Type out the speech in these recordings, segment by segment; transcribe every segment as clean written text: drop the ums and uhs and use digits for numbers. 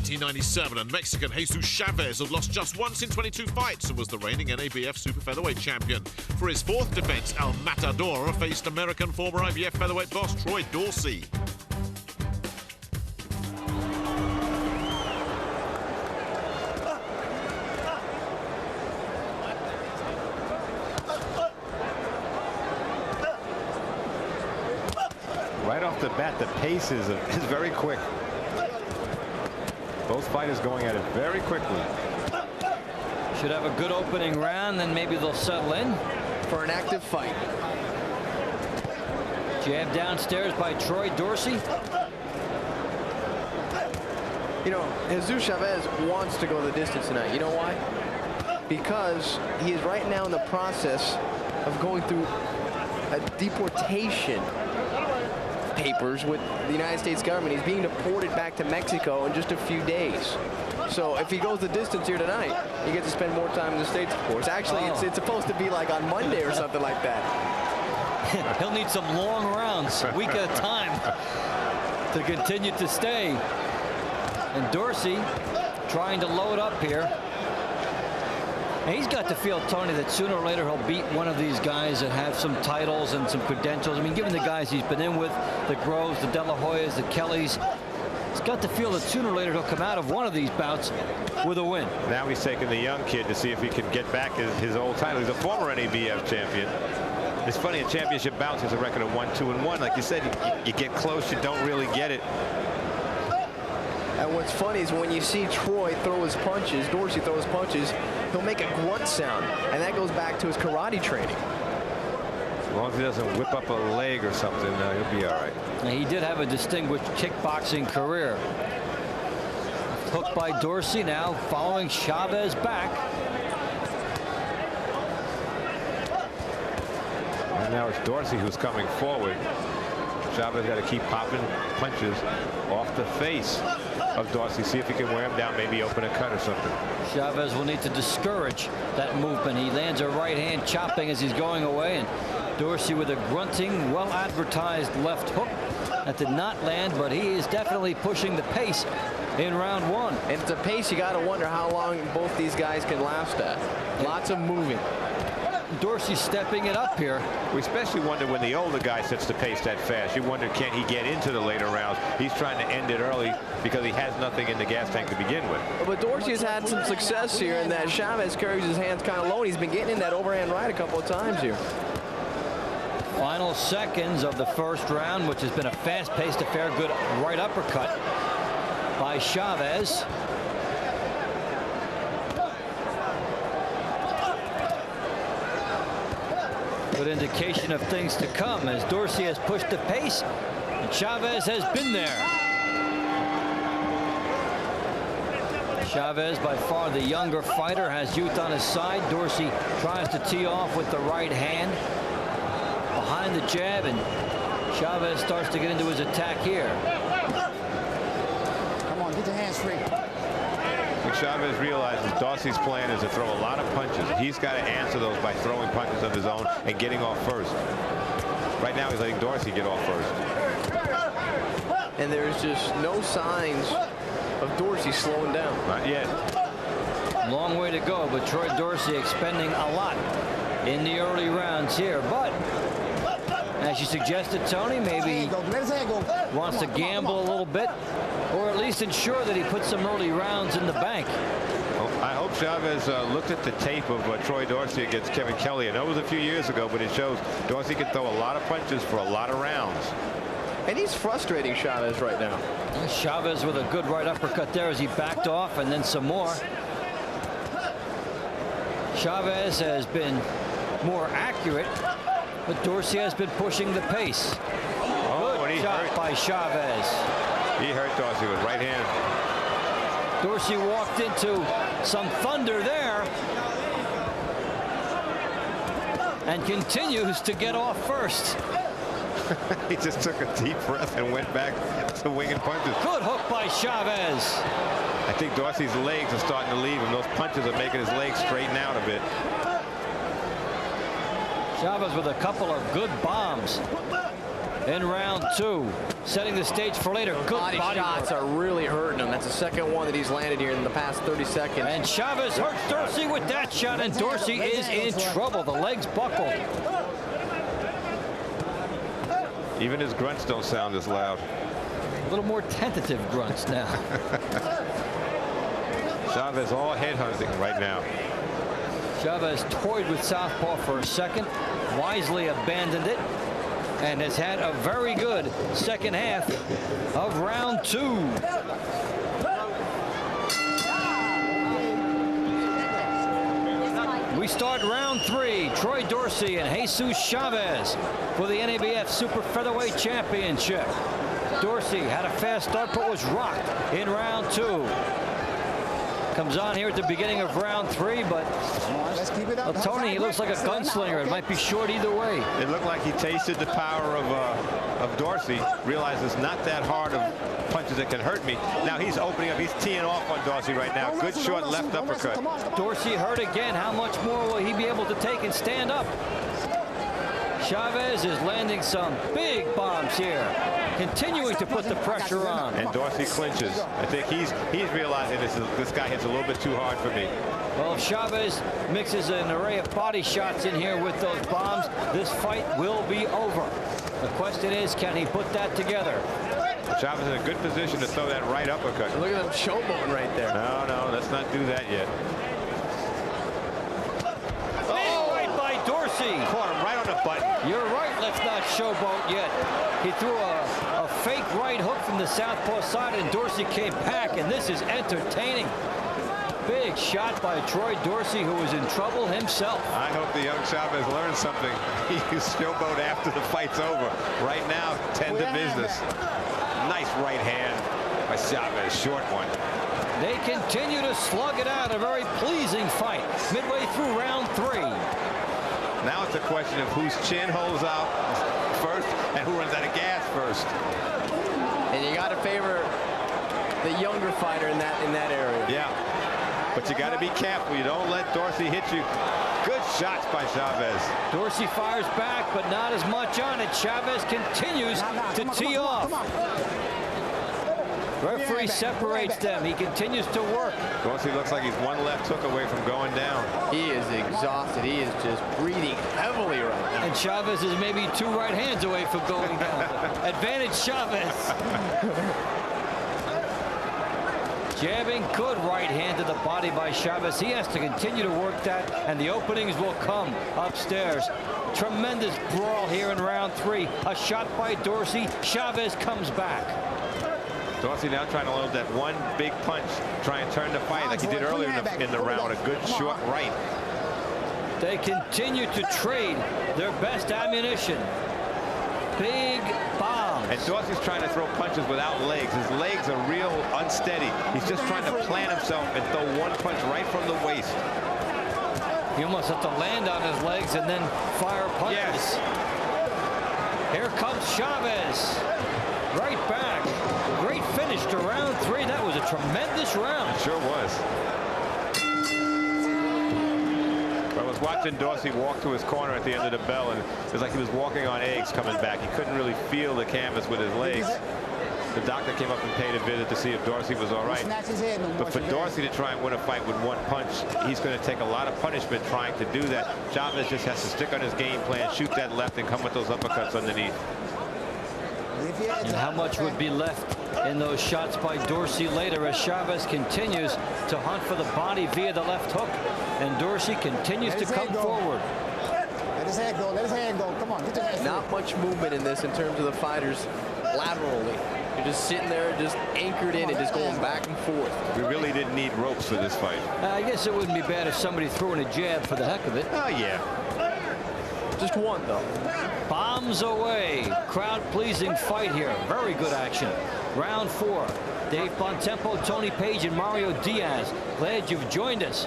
1997, and Mexican Jesus Chavez had lost just once in 22 fights and was the reigning NABF super featherweight champion. For his fourth defense, El Matador faced American former IBF featherweight boss Troy Dorsey. Right off the bat, the pace is very quick. Both fighters going at it very quickly. Should have a good opening round, then maybe they'll settle in for an active fight. Jab downstairs by Troy Dorsey. You know, Jesus Chavez wants to go the distance tonight. You know why? Because he is right now in the process of going through a deportation papers with the United States government. He's being deported back to Mexico in just a few days. So if he goes the distance here tonight, he gets to spend more time in the States, of course. Actually, it's supposed to be like on Monday or something like that. He'll need some long rounds, a week at a time, to continue to stay. And Dorsey trying to load up here. And he's got to feel, Tony, that sooner or later he'll beat one of these guys that have some titles and some credentials. I mean, given the guys he's been in with, the Groves, the De La Hoyas, the Kellys, he's got to feel that sooner or later he'll come out of one of these bouts with a win. Now he's taking the young kid to see if he can get back his old title. He's a former NABF champion. It's funny, in championship bouts, he has a record of 1-2-1. Like you said, you get close, you don't really get it. And what's funny is when you see Troy throw his punches, Dorsey throw his punches, he'll make a grunt sound, and that goes back to his karate training. As long as he doesn't whip up a leg or something, he'll be all right. And he did have a distinguished kickboxing career. Hooked by Dorsey, now following Chavez back. And now it's Dorsey who's coming forward. Chavez got to keep popping punches off the face of Dorsey. See if he can wear him down, maybe open a cut or something. Chavez will need to discourage that movement. He lands a right hand chopping as he's going away, and Dorsey with a grunting, well-advertised left hook that did not land, but he is definitely pushing the pace in round one. And it's a pace you got to wonder how long both these guys can last at. Lots of moving. Dorsey stepping it up here. We especially wonder when the older guy sets the pace that fast. You wonder, can he get into the later rounds? He's trying to end it early because he has nothing in the gas tank to begin with. But Dorsey has had some success here in that Chavez carries his hands kind of low, and he's been getting in that overhand right a couple of times here. Final seconds of the first round, which has been a fast-paced affair. Good right uppercut by Chavez. Good indication of things to come as Dorsey has pushed the pace and Chavez has been there. Chavez, by far the younger fighter, has youth on his side. Dorsey tries to tee off with the right hand behind the jab, and Chavez starts to get into his attack here. Come on, get your hands free. Chavez realizes Dorsey's plan is to throw a lot of punches. He's got to answer those by throwing punches of his own and getting off first. Right now he's letting Dorsey get off first. And there's just no signs of Dorsey slowing down. Not yet. Long way to go, but Troy Dorsey expending a lot in the early rounds here. But as you suggested, Tony, maybe wants to gamble a little bit, or at least ensure that he puts some early rounds in the bank. Well, I hope Chavez looked at the tape of Troy Dorsey against Kevin Kelly. I know it was a few years ago, but it shows Dorsey can throw a lot of punches for a lot of rounds. And he's frustrating Chavez right now. Chavez with a good right uppercut there as he backed off, and then some more. Chavez has been more accurate, but Dorsey has been pushing the pace. Good shot by Chavez. He hurt Dorsey with right hand. Dorsey walked into some thunder there and continues to get off first. He just took a deep breath and went back to winging punches. Good hook by Chavez. I think Dorsey's legs are starting to leave him. Those punches are making his legs straighten out a bit. Chavez with a couple of good bombs. in round 2. Setting the stage for later. Good body body shots work. are really hurting him. That's the second one that he's landed here in the past 30 seconds. And Chavez hurts Dorsey with that shot, and Dorsey is in trouble. The legs buckled. Even his grunts don't sound as loud. A little more tentative grunts now. Chavez all headhunting right now. Chavez toyed with southpaw for a second, wisely abandoned it, and has had a very good second half of round 2. We start round 3. Troy Dorsey and Jesus Chavez for the NABF Super Featherweight Championship. Dorsey had a fast start but was rocked in round 2. Comes on here at the beginning of round 3, but well, Tony, he looks like a gunslinger. It might be short either way. It looked like he tasted the power of Dorsey, realized it's not that hard of punches that can hurt me. Now he's opening up. He's teeing off on Dorsey right now. Good short left uppercut. Dorsey hurt again. How much more will he be able to take and stand up? Chavez is landing some big bombs here, continuing to put the pressure on. And Dorsey clinches. I think he's realizing this guy hits a little bit too hard for me. Well, if Chavez mixes an array of body shots in here with those bombs, this fight will be over. The question is, can he put that together? Chavez in a good position to throw that right uppercut. Look at him showboating right there. No, let's not do that yet. Oh, right by Dorsey. Caught him right on the button. You're right, let's not showboat yet. He threw a fake right hook from the southpaw side, and Dorsey came back, and this is entertaining. Big shot by Troy Dorsey, who was in trouble himself. I hope the young Chavez learns something. He can showboat after the fight's over. Right now, tend to business. Nice right hand by Chavez, short one. They continue to slug it out. A very pleasing fight midway through round 3. Now it's a question of whose chin holds out first and who runs out of gas first. And you got to favor the younger fighter in that area. Yeah, but you got to be careful. You don't let Dorsey hit you. Good shots by Chavez. Dorsey fires back, but not as much on it. Chavez continues to tee off. Referee separates them. He continues to work. Dorsey looks like he's one left hook away from going down. He is exhausted. He is just breathing heavily right now. And Chavez is maybe 2 right hands away from going down. Advantage Chavez. Jabbing, good right hand to the body by Chavez. He has to continue to work that, and the openings will come upstairs. Tremendous brawl here in round 3. A shot by Dorsey. Chavez comes back. Dorsey now trying to load that one big punch, try and turn the fight like he did earlier in the round. A good short right. They continue to trade their best ammunition. Big bombs. And Dorsey's trying to throw punches without legs. His legs are real unsteady. He's just trying to plant himself and throw one punch right from the waist. He almost has to land on his legs and then fire punches. Yes. Here comes Chavez. Right back. Great finish to round 3. That was a tremendous round. It sure was. I was watching Dorsey walk to his corner at the end of the bell, and it was like he was walking on eggs coming back. He couldn't really feel the canvas with his legs. The doctor came up and paid a visit to see if Dorsey was all right. But for Dorsey to try and win a fight with one punch, he's going to take a lot of punishment trying to do that. Chavez just has to stick on his game plan, shoot that left, and come with those uppercuts underneath. And how much would be left in those shots by Dorsey later as Chavez continues to hunt for the body via the left hook, and Dorsey continues to come forward. Let his head go. Let his head go. Come on. Get your head. Not much movement in this in terms of the fighters laterally. You're just sitting there, just anchored in and just going back and forth. We really didn't need ropes for this fight. I guess it wouldn't be bad if somebody threw in a jab for the heck of it. Oh, yeah. Just one, though. Bombs away. Crowd-pleasing fight here. Very good action. Round 4. Dave Bontempo, Tony Page, and Mario Diaz. Glad you've joined us.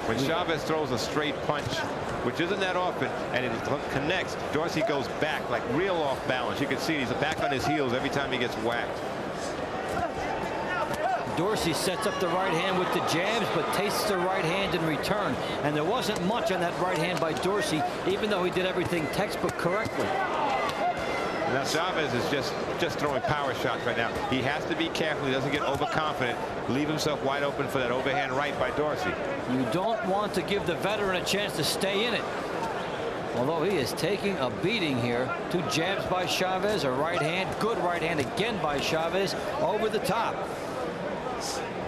When Chavez throws a straight punch, which isn't that often, and it connects, Dorsey goes back, like real off balance. You can see he's back on his heels every time he gets whacked. Dorsey sets up the right hand with the jabs, but tastes the right hand in return. And there wasn't much on that right hand by Dorsey, even though he did everything textbook correctly. Now Chavez is just throwing power shots right now. He has to be careful. He doesn't get overconfident. Leave himself wide open for that overhand right by Dorsey. You don't want to give the veteran a chance to stay in it. Although he is taking a beating here. 2 jabs by Chavez, a right hand, good right hand again by Chavez over the top.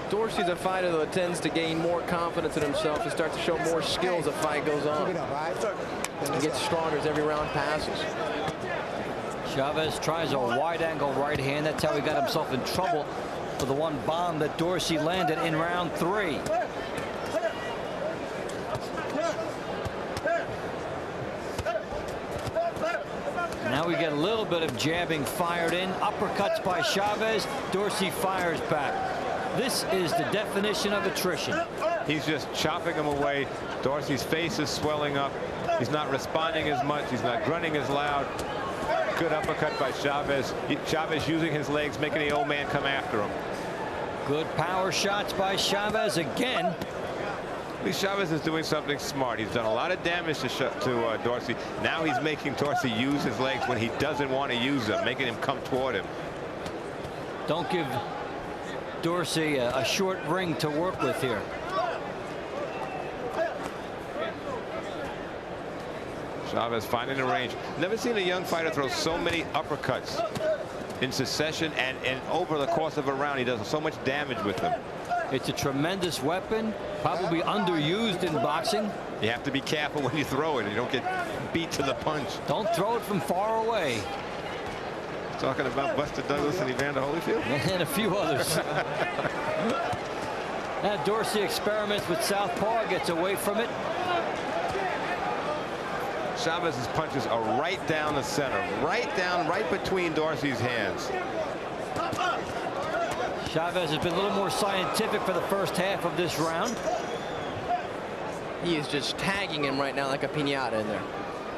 Dorsey's a fighter that tends to gain more confidence in himself and start to show more skills as the fight goes on. He gets stronger as every round passes. Chavez tries a wide angle right hand. That's how he got himself in trouble for the one bomb that Dorsey landed in round 3. Now we get a little bit of jabbing fired in. Uppercuts by Chavez. Dorsey fires back. This is the definition of attrition. He's just chopping him away. Dorsey's face is swelling up. He's not responding as much. He's not grunting as loud. Good uppercut by Chavez. Chavez using his legs, making the old man come after him. Good power shots by Chavez again. At least Chavez is doing something smart. He's done a lot of damage to Dorsey. Now he's making Dorsey use his legs when he doesn't want to use them, making him come toward him. Don't give Dorsey a short ring to work with here. Chavez finding the range. Never seen a young fighter throw so many uppercuts in succession, and over the course of a round he does so much damage with them. It's a tremendous weapon, probably underused in boxing. You have to be careful when you throw it. You don't get beat to the punch. Don't throw it from far away. Talking about Buster Douglas and Evander Holyfield? And a few others. Now Dorsey experiments with southpaw, gets away from it. Chavez's punches are right down the center, right between Dorsey's hands. Chavez has been a little more scientific for the first half of this round. He is just tagging him right now like a piñata in there.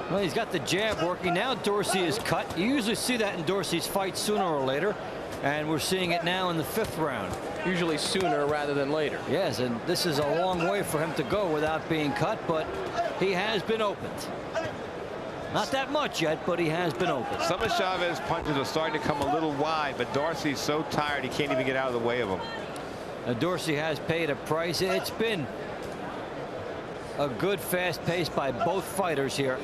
Well, he's got the jab working. Now Dorsey is cut. You usually see that in Dorsey's fights sooner or later, and we're seeing it now in the 5th round. Usually sooner rather than later. Yes, and this is a long way for him to go without being cut, but he has been opened. Not that much yet, but he has been open. Some of Chavez's punches are starting to come a little wide, but Dorsey's so tired he can't even get out of the way of them. Dorsey has paid a price. It's been a good fast pace by both fighters here.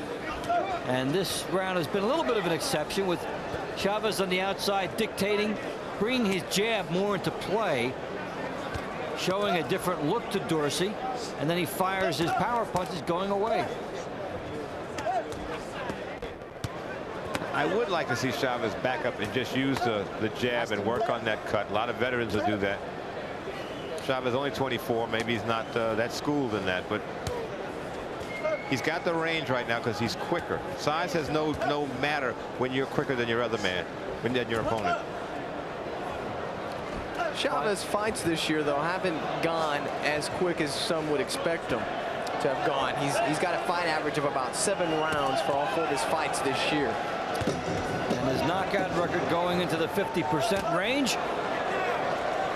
And this round has been a little bit of an exception, with Chavez on the outside dictating, bringing his jab more into play, showing a different look to Dorsey, and then he fires his power punches going away. I would like to see Chavez back up and just use the jab and work on that cut. A lot of veterans will do that. Chavez only 24. Maybe he's not that schooled in that, but he's got the range right now because he's quicker. Size has no matter when you're quicker than your other man, than your opponent. Chavez fights this year, though, haven't gone as quick as some would expect him to have gone. He's got a fight average of about 7 rounds for all 4 of his fights this year. And his knockout record going into the 50% range.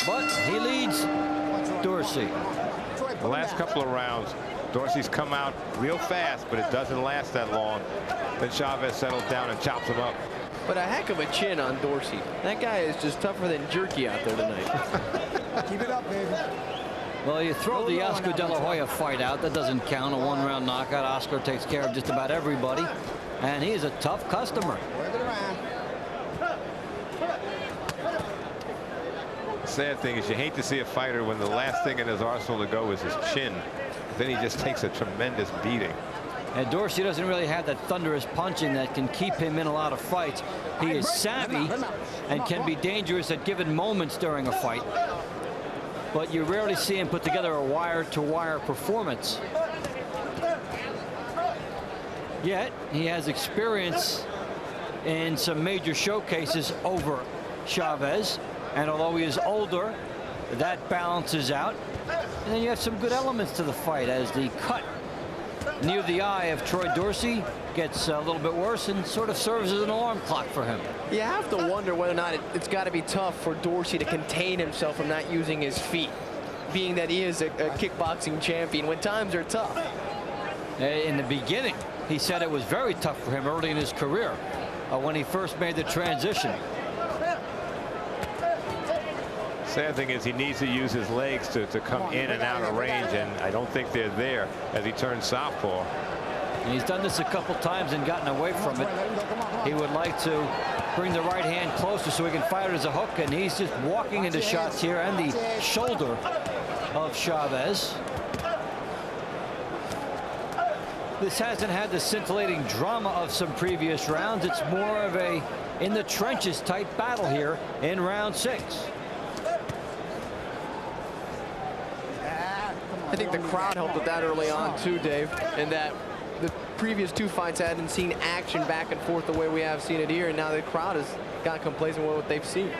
But he leads Dorsey. The last couple of rounds, Dorsey's come out real fast, but it doesn't last that long. Then Chavez settles down and chops him up. But a heck of a chin on Dorsey. That guy is just tougher than jerky out there tonight. Keep it up, baby. Well, you throw the Oscar De La Hoya fight out. That doesn't count. A 1-round knockout. Oscar takes care of just about everybody. And he is a tough customer. Work it around. The sad thing is you hate to see a fighter when the last thing in his arsenal to go is his chin. Then he just takes a tremendous beating. And Dorsey doesn't really have that thunderous punching that can keep him in a lot of fights. He is savvy and can be dangerous at given moments during a fight. But you rarely see him put together a wire-to-wire performance. Yet he has experience in some major showcases over Chavez, and although he is older, that balances out. And then you have some good elements to the fight as the cut near the eye of Troy Dorsey gets a little bit worse and sort of serves as an alarm clock for him. You have to wonder whether or not it's got to be tough for Dorsey to contain himself from not using his feet, being that he is a kickboxing champion when times are tough. In the beginning, he said it was very tough for him early in his career. when he first made the transition. Sad thing is he needs to use his legs to come in and out of range, and I don't think they're there as he turns southpaw. And he's done this a couple times and gotten away from it. He would like to bring the right hand closer so he can fire it as a hook, and he's just walking into shots here and the shoulder of Chavez. This hasn't had the scintillating drama of some previous rounds. It's more of a in the trenches type battle here in round 6. I think the crowd helped with that early on too, Dave, and that the previous 2 fights hadn't seen action back and forth the way we have seen it here, and now the crowd has got complacent with what they've seen.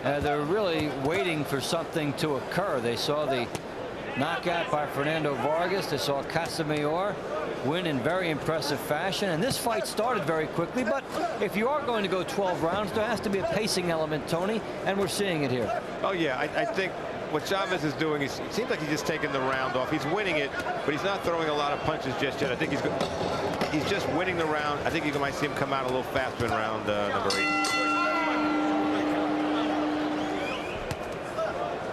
They're really waiting for something to occur. They saw the knockout by Fernando Vargas. They saw Casamayor win in very impressive fashion, and this fight started very quickly. But if you are going to go 12 rounds, there has to be a pacing element, Tony, and we're seeing it here. Oh yeah, I think what Chavez is doing, it seems like he's just taking the round off. He's winning it, but he's not throwing a lot of punches just yet. I think he's just winning the round. I think you might see him come out a little faster in round number 8.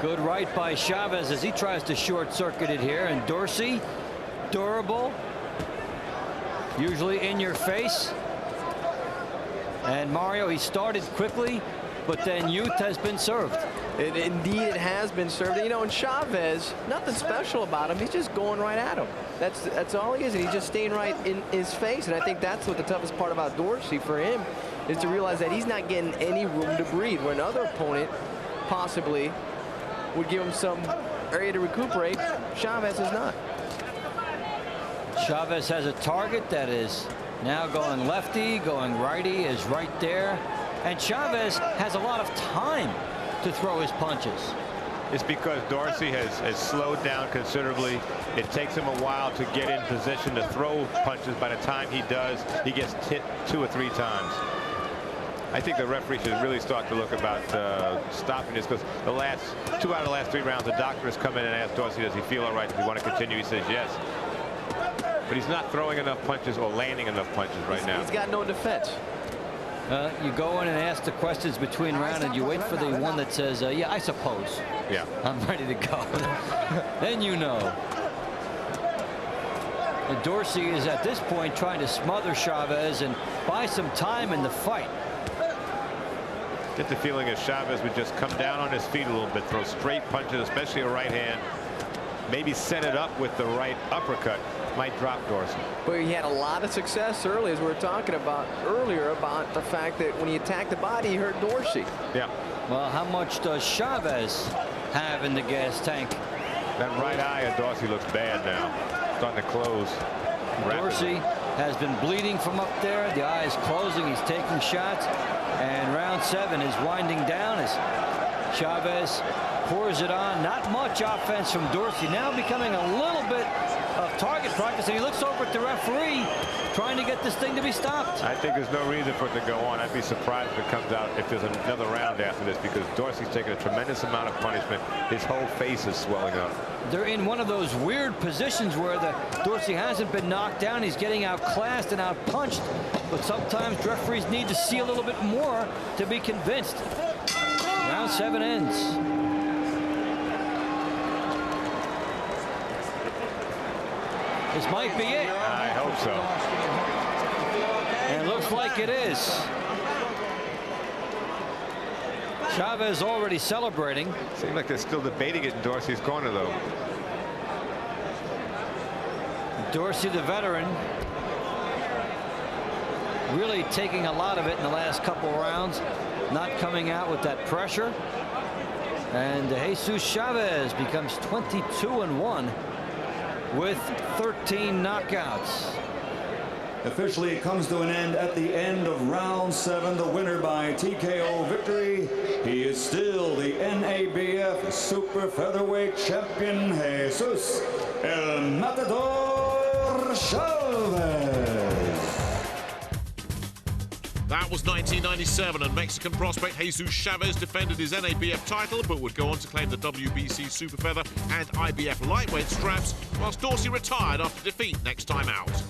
Good right by Chavez as he tries to short circuit it here, and Dorsey, durable, usually in your face. And Mario, he started quickly, but then youth has been served. Indeed, it has been served. You know, and Chavez, nothing special about him. He's just going right at him. That's all he is, and he's just staying right in his face. And I think that's what the toughest part about Dorsey for him is to realize that he's not getting any room to breathe. Where another opponent possibly would give him some area to recuperate, Chavez is not. Chavez has a target that is now going lefty, going righty is right there. And Chavez has a lot of time to throw his punches. It's because Dorsey has slowed down considerably. It takes him a while to get in position to throw punches. By the time he does, he gets hit 2 or 3 times. I think the referee should really start to look about stopping this, because the last 2 out of the last 3 rounds, the doctor has come in and asked Dorsey, does he feel all right? Does he want to continue? He says yes. But he's not throwing enough punches or landing enough punches right now. He's got no defense. You go in and ask the questions between round, and you wait for the one that says, yeah, I suppose. Yeah. I'm ready to go. Then you know. And Dorsey is at this point trying to smother Chavez and buy some time in the fight. Get the feeling if Chavez would just come down on his feet a little bit, throw straight punches, especially a right hand, maybe set it up with the right uppercut, might drop Dorsey. But he had a lot of success early, as we were talking about earlier, about the fact that when he attacked the body, he hurt Dorsey. Yeah. Well, how much does Chavez have in the gas tank? That right eye of Dorsey looks bad now. Starting to close. Dorsey has been bleeding from up there. The eye is closing. He's taking shots. And round 7 is winding down as Chavez pours it on. Not much offense from Dorsey. Now becoming a little bit of target practice. And he looks over at the referee trying to get this thing to be stopped. I think there's no reason for it to go on. I'd be surprised if it comes out if there's another round after this, because Dorsey's taking a tremendous amount of punishment. His whole face is swelling up. They're in one of those weird positions where Dorsey hasn't been knocked down. He's getting outclassed and outpunched. But sometimes referees need to see a little bit more to be convinced. Round 7 ends. This might be it. I hope so. And it looks like it is. Chavez already celebrating. Seems like they're still debating it in Dorsey's corner, though. Dorsey, the veteran, really taking a lot of it in the last couple rounds, not coming out with that pressure. And Jesus Chavez becomes 22-1 with 13 knockouts. Officially, it comes to an end at the end of round 7. The winner by TKO victory. He is still the NABF Super Featherweight Champion, Jesus El Matador Chavez. That was 1997, and Mexican prospect Jesus Chavez defended his NABF title, but would go on to claim the WBC Super Feather and IBF lightweight straps, whilst Dorsey retired after defeat next time out.